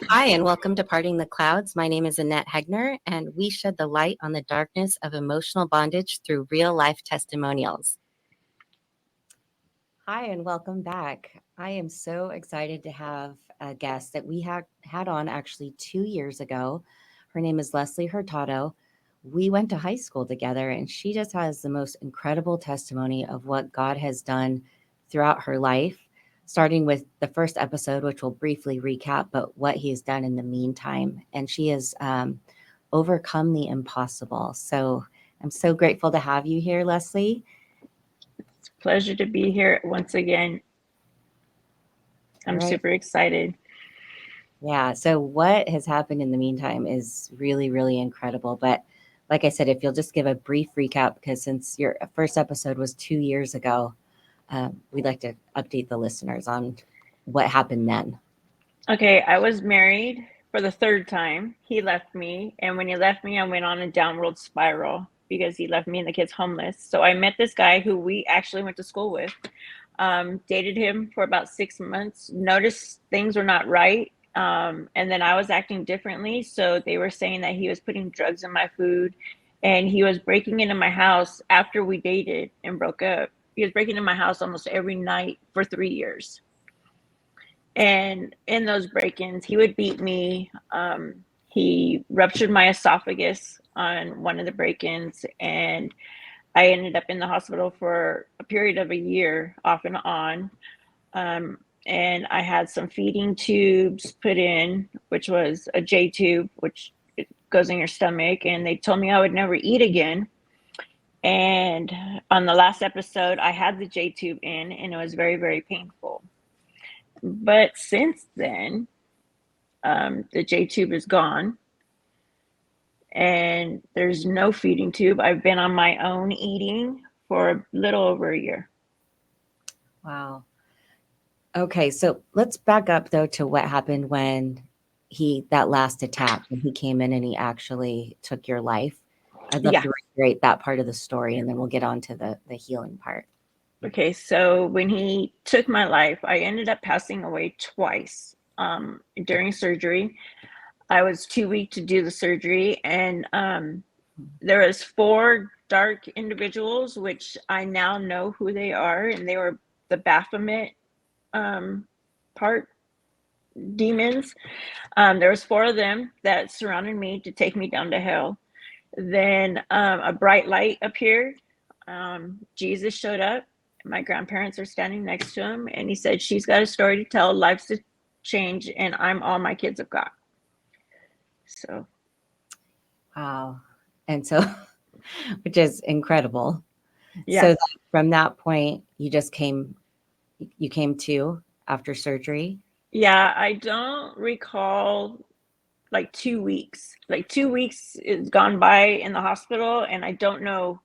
Hi, and welcome to Parting the Clouds. My name is Annette Hegner, and we shed the light on the darkness of emotional bondage through real life testimonials. Hi, and welcome back. I am so excited to have a guest that we had on actually 2 years ago. Her name is Leslie Hurtado. We went to high school together, and she just has the most incredible testimony of what God has done throughout her life, starting with the first episode, which we'll briefly recap, but what he has done in the meantime. And she has overcome the impossible. So I'm so grateful to have you here, Leslie. It's a pleasure to be here once again. All I'm right. super excited. Yeah. So what has happened in the meantime is really, really incredible. But like I said, if you'll just give a brief recap, because since your first episode was 2 years ago, we'd like to update the listeners on what happened then. Okay, I was married for the third time. He left me, and when he left me, I went on a downward spiral because he left me and the kids homeless. So I met this guy who we actually went to school with. Dated him for about 6 months, noticed things were not right. And then I was acting differently. So they were saying that he was putting drugs in my food and he was breaking into my house after we dated and broke up. He was breaking into my house almost every night for 3 years. And in those break ins, he would beat me. He ruptured my esophagus on one of the break ins, and I ended up in the hospital for a period of a year, off and on. Um, and I had some feeding tubes put in, which was a J tube, which goes in your stomach. And they told me I would never eat again. And on the last episode, I had the J tube in, and it was very, very painful. But since then, the J tube is gone and there's no feeding tube. I've been on my own eating for a little over a year. Wow. Okay, so let's back up though to what happened when that last attack when he came in and he actually took your life. I'd love Yeah. to reiterate that part of the story, and then we'll get on to the healing part. Okay. So when he took my life, I ended up passing away twice during surgery. I was too weak to do the surgery, and there was four dark individuals, which I now know who they are, and they were the Baphomet um, part demons. There was four of them that surrounded me to take me down to hell. Then a bright light appeared. Jesus showed up. My grandparents are standing next to him, and he said, "She's got a story to tell. Life's to change, and I'm all my kids have got." So Wow. And so, which is incredible. So yeah, from that point, you came to after surgery. yeah. I don't recall like 2 weeks. Like 2 weeks is gone by in the hospital, and I don't know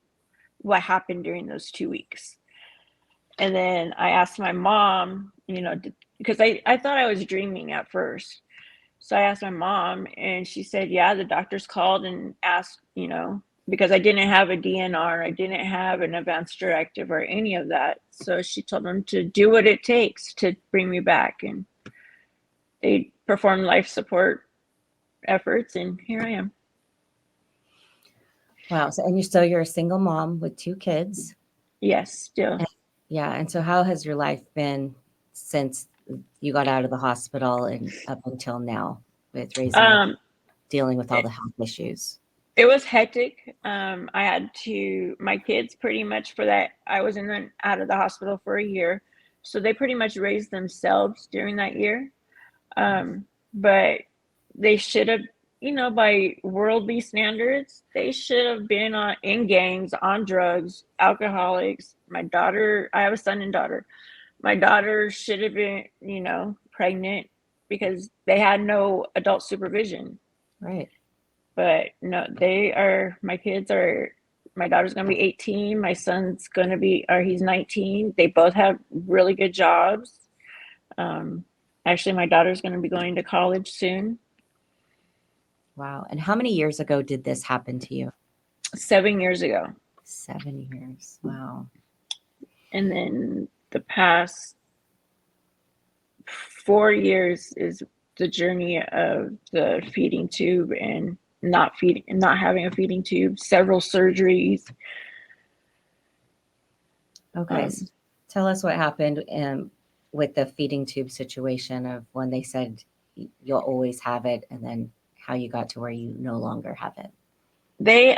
what happened during those 2 weeks. And then I asked my mom, because I thought I was dreaming at first. So I asked my mom, and she said, yeah, the doctors called and asked, because I didn't have a DNR, I didn't have an advance directive or any of that. So she told them to do what it takes to bring me back. And they performed life support efforts, and here I am. Wow. So, and you're a single mom with two kids. Yes, still. And, yeah. And so, how has your life been since you got out of the hospital and up until now with Um, dealing with all it, the health issues? it was hectic. I had my kids pretty much for that. I was in and out of the hospital for a year. So they pretty much raised themselves during that year. But they should have, by worldly standards, they should have been in gangs, on drugs, alcoholics. My daughter, I have a son and daughter. My daughter should have been, pregnant because they had no adult supervision. Right. But no, my kids are, my daughter's going to be 18. My son's going to be, or he's 19. They both have really good jobs. Um, Actually, my daughter's going to be going to college soon. Wow. And how many years ago did this happen to you? 7 years ago. 7 years. Wow. And then the past 4 years is the journey of the feeding tube and not having a feeding tube, several surgeries. Okay, so tell us what happened with the feeding tube situation of when they said you'll always have it, and then how you got to where you no longer have it. They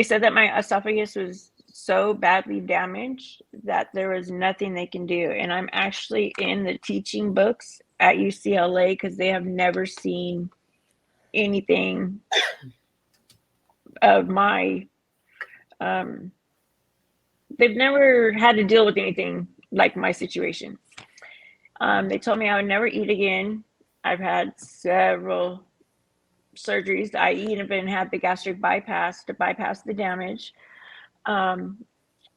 said that my esophagus was so badly damaged that there was nothing they can do. And I'm actually in the teaching books at UCLA because they have never seen anything of my they've never had to deal with anything like my situation. They told me I would never eat again. I've had several surgeries. I even had the gastric bypass to bypass the damage.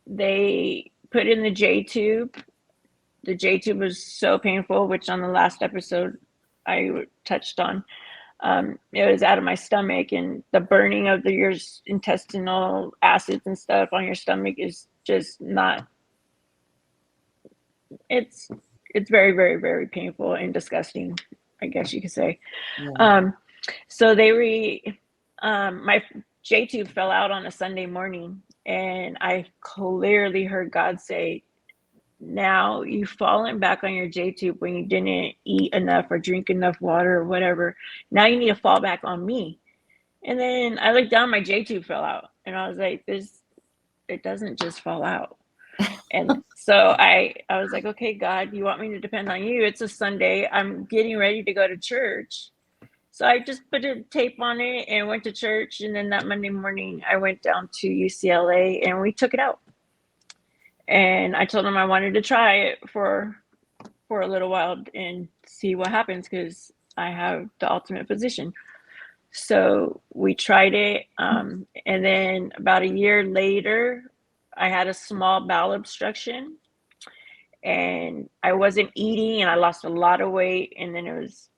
They put in the J tube. The J tube was so painful, which on the last episode I touched on. It was out of my stomach, and the burning of your intestinal acids and stuff on your stomach is just not. It's very, very, very painful and disgusting, I guess you could say. Yeah. So my J tube fell out on a Sunday morning, and I clearly heard God say, now you've fallen back on your J tube when you didn't eat enough or drink enough water or whatever. Now you need to fall back on me. And then I looked down, my J tube fell out, and I was like, it doesn't just fall out. And so I was like, okay, God, you want me to depend on you? It's a Sunday. I'm getting ready to go to church. So I just put a tape on it and went to church. And then that Monday morning, I went down to UCLA and we took it out. And I told them I wanted to try it for a little while and see what happens because I have the ultimate position. So we tried it. And then about a year later, I had a small bowel obstruction and I wasn't eating and I lost a lot of weight. And then it was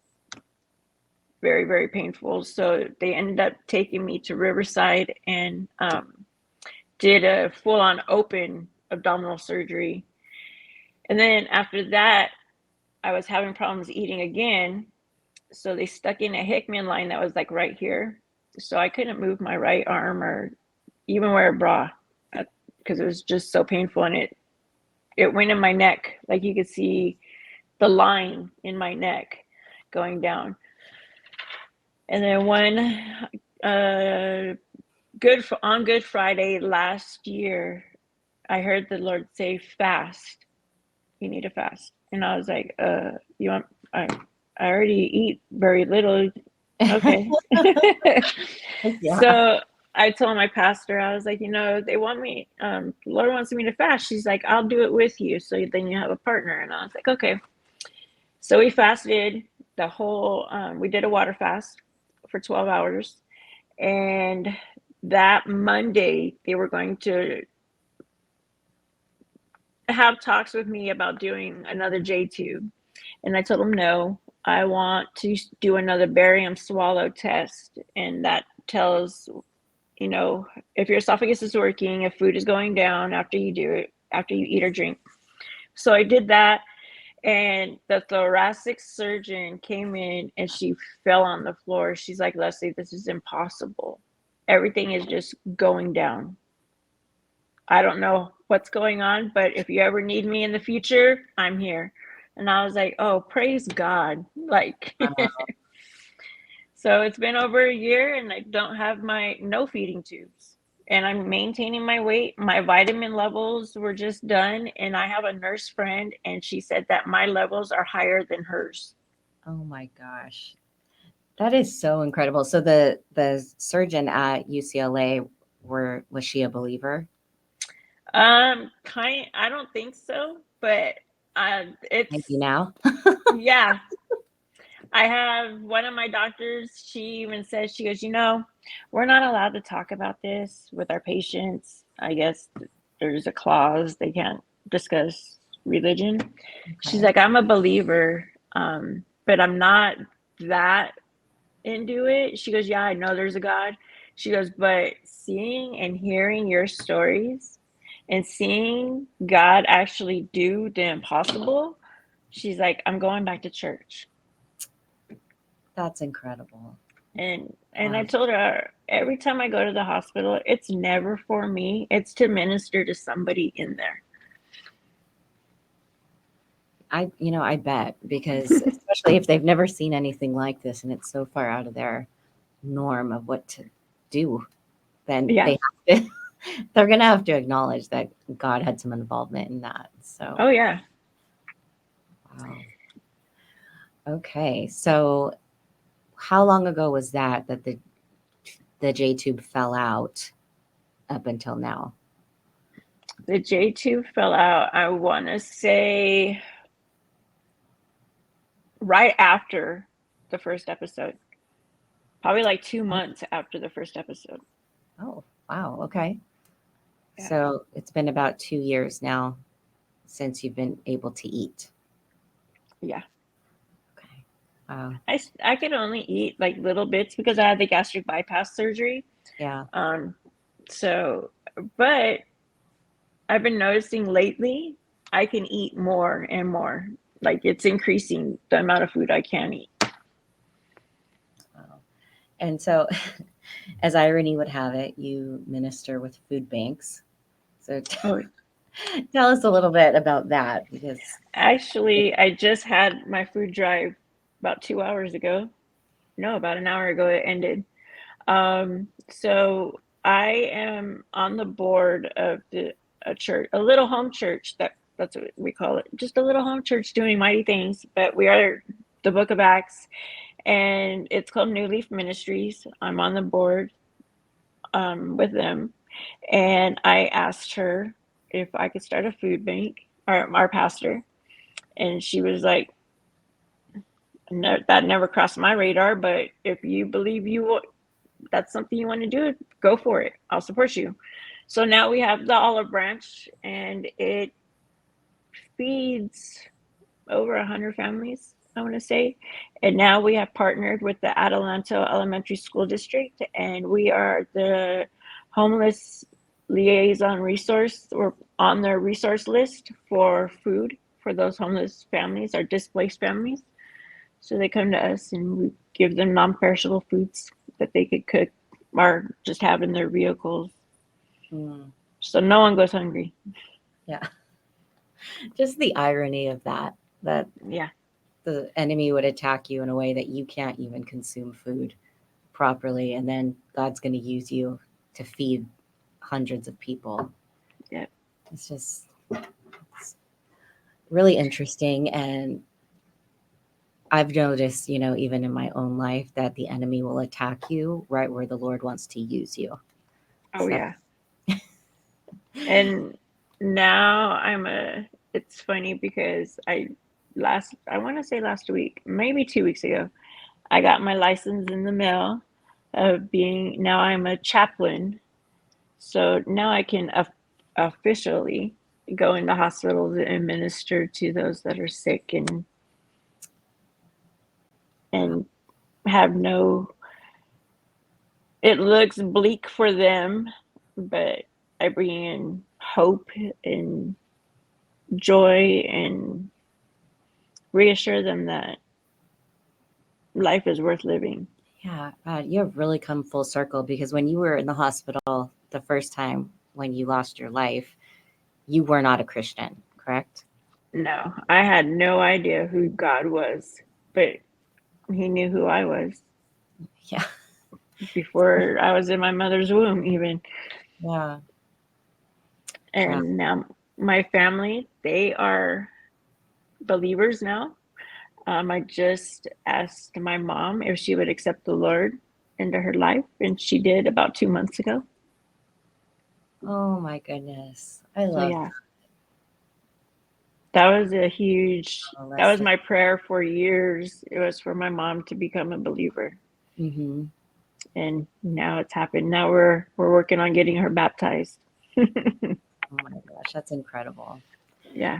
very, very painful. So they ended up taking me to Riverside and did a full-on open abdominal surgery. And then after that, I was having problems eating again. So they stuck in a Hickman line that was like right here. So I couldn't move my right arm or even wear a bra because it was just so painful. And it went in my neck. Like you could see the line in my neck going down. And then on Good Friday last year, I heard the Lord say, fast. You need to fast. And I was like, you want, I already eat very little. Okay. Yeah. So I told my pastor, I was like, they want me, the Lord wants me to fast. She's like, I'll do it with you. So then you have a partner. And I was like, okay. So we fasted we did a water fast for 12 hours. And that Monday, they were going to have talks with me about doing another J tube. And I told them, no, I want to do another barium swallow test. And that tells, if your esophagus is working, if food is going down after you do it, after you eat or drink. So I did that. And the thoracic surgeon came in and she fell on the floor. She's like, Leslie, this is impossible. Everything is just going down. I don't know what's going on, but if you ever need me in the future, I'm here. And I was like, oh, praise God. Like, so it's been over a year and I don't have no feeding tubes. And I'm maintaining my weight. My vitamin levels were just done. And I have a nurse friend and she said that my levels are higher than hers. Oh my gosh. That is so incredible. So the surgeon at UCLA, was she a believer? I don't think so, but it's Maybe now. yeah. I have one of my doctors, she even says, she goes, we're not allowed to talk about this with our patients. I guess there's a clause they can't discuss religion. Okay. She's like, I'm a believer, but I'm not that into it. She goes, yeah, I know there's a God. She goes, but seeing and hearing your stories and seeing God actually do the impossible, she's like, I'm going back to church. That's incredible. And I Wow. told her every time I go to the hospital, it's never for me. It's to minister to somebody in there. I bet because especially if they've never seen anything like this and it's so far out of their norm of what to do, then Yeah. they have to they're gonna have to acknowledge that God had some involvement in that. So, Oh yeah. wow. Okay. So, how long ago was that the J tube fell out up until now? The J2 fell out, I want to say right after the first episode. Probably like 2 months after the first episode. Oh, wow. Okay. Yeah. So, it's been about 2 years now since you've been able to eat. Yeah. Okay. Wow. I could only eat like little bits because I had the gastric bypass surgery. Yeah. Um, so, but I've been noticing lately I can eat more and more. Like it's increasing the amount of food I can eat. Wow. And so, as irony would have it, you minister with food banks. So, Oh, tell us a little bit about that because, actually, I just had my food drive about 2 hours ago. No, about an hour ago it ended. So I am on the board of a church, a little home church that's what we call it, just a little home church doing mighty things. But we are the Book of Acts, and it's called New Leaf Ministries. I'm on the board with them, and I asked her if I could start a food bank, our pastor, and she was like, "No, that never crossed my radar. But if you believe that's something you want to do, go for it. I'll support you." So now we have the olive branch, and it feeds over 100 families, I want to say. And now we have partnered with the Adelanto Elementary School District, and we are the homeless liaison resource. We're on their resource list for food for those homeless families or displaced families. So they come to us and we give them non-perishable foods that they could cook or just have in their vehicles. mm, So no one goes hungry. yeah, just the irony of that Yeah. the enemy would attack you in a way that you can't even consume food properly, and then God's going to use you to feed hundreds of people. Yeah. It's just it's really interesting. And I've noticed, even in my own life, that the enemy will attack you right where the Lord wants to use you. Oh So, yeah. And now it's funny because I want to say last week, maybe 2 weeks ago, I got my license in the mail of now I'm a chaplain. So now I can officially go into hospitals and minister to those that are sick wow. and have no, it looks bleak for them, but I bring in hope and joy and reassure them that life is worth living. Yeah, you have really come full circle because when you were in the hospital the first time when you lost your life, you were not a Christian, correct? No, I had no idea who God was, but He knew who I was Yeah. before I was in my mother's womb, even. Yeah. Wow. And now my family, they are believers now. I just asked my mom if she would accept the Lord into her life, and she did about 2 months ago. Oh my goodness. I So love yeah, that was Leslie. my prayer for years. It was for my mom to become a believer, Mm-hmm. and now it's happened. Now we're working on getting her baptized. Oh my gosh, that's incredible. Yeah.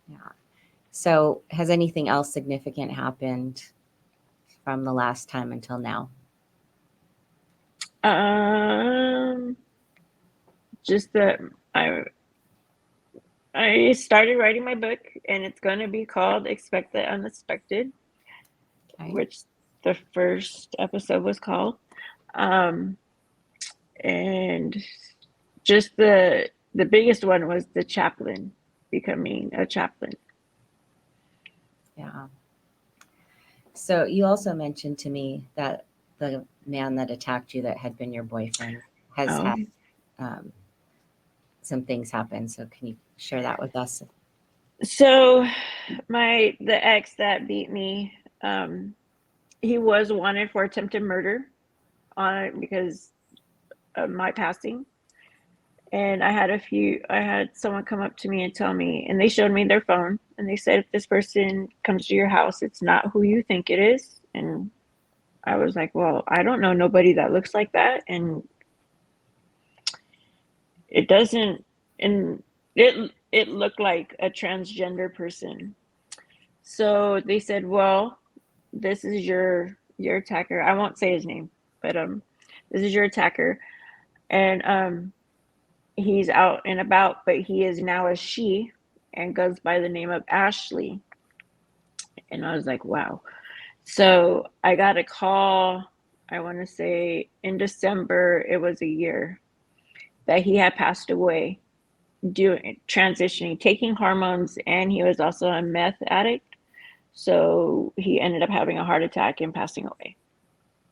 Yeah. So, has anything else significant happened from the last time until now? Um, just that I I started writing my book, and it's going to be called Expect the Unexpected, Okay. which the first episode was called. Um, and just the biggest one was the chaplain, becoming a chaplain. Yeah. So you also mentioned to me that the man that attacked you, that had been your boyfriend, has Oh, had um, some things happen. So can you share that with us? so the ex that beat me, um, he was wanted for attempted murder on it because of my passing. And I had someone come up to me and tell me, and they showed me their phone, and they said, if this person comes to your house, it's not who you think it is. And I was like, well, I don't know nobody that looks like that. And it doesn't, and it looked like a transgender person. So they said, well, this is your attacker. I won't say his name, but this is your attacker. And he's out and about, but he is now a she and goes by the name of Ashley. And I was like, wow. So I got a call, I want to say in December, it was a year that he had passed away, doing transitioning, taking hormones, and he was also a meth addict. So he ended up having a heart attack and passing away.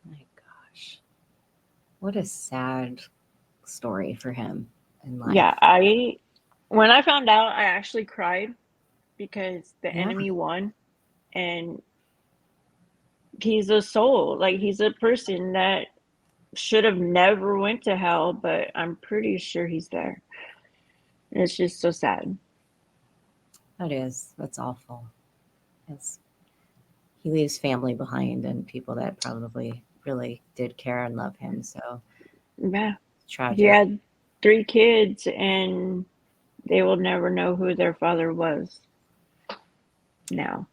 My gosh, what a sad story for him in life. Yeah, I when I found out, I actually cried because the Yeah, enemy won, and he's a soul, like he's a person that should have never went to hell, but I'm pretty sure he's there. And it's just so sad. that is. That's awful. It's, he leaves family behind and people that probably really did care and love him. So Yeah, he tragic. had 3 kids, and they will never know who their father was now.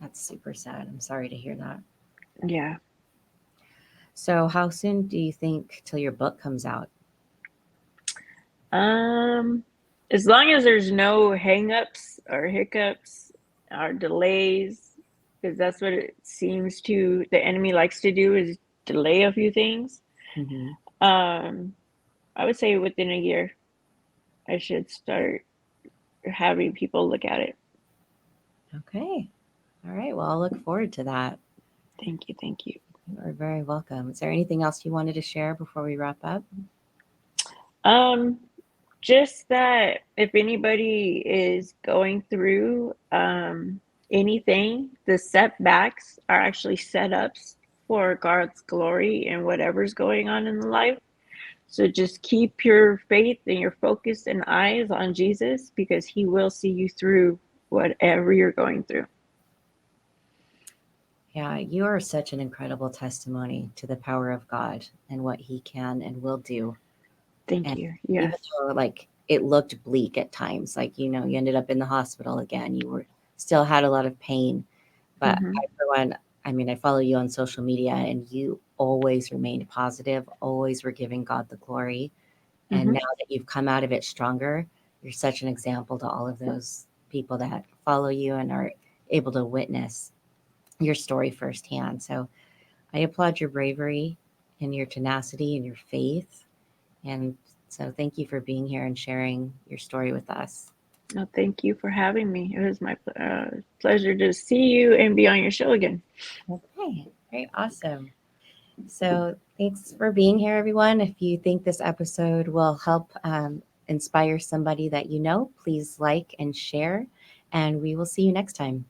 That's super sad. I'm sorry to hear that. Yeah. So, how soon do you think till your book comes out? Um, as long as there's no hangups or hiccups or delays, because that's what it seems to the enemy likes to do, is delay a few things. Hmm. Um, I would say within a year, I should start having people look at it. Okay. All right. Well, I'll look forward to that. Thank you, thank you. You are very welcome. Is there anything else you wanted to share before we wrap up? Um, just that if anybody is going through anything, the setbacks are actually setups for God's glory and whatever's going on in life. So just keep your faith and your focus and eyes on Jesus, because he will see you through whatever you're going through. Yeah, you are such an incredible testimony to the power of God and what he can and will do. Thank And you. even Yes. though like it looked bleak at times, like you ended up in the hospital again, you were still had a lot of pain. But Mm-hmm. I, for one, I mean, I follow you on social media and you always remained positive, always were giving God the glory. And Mm-hmm. now that you've come out of it stronger, you're such an example to all of those people that follow you and are able to witness your story firsthand. So I applaud your bravery and your tenacity and your faith. And so thank you for being here and sharing your story with us. No, thank you for having me. It was my pleasure to see you and be on your show again. Okay, great, awesome. So thanks for being here, everyone. If you think this episode will help inspire somebody that you know, please like and share. And we will see you next time.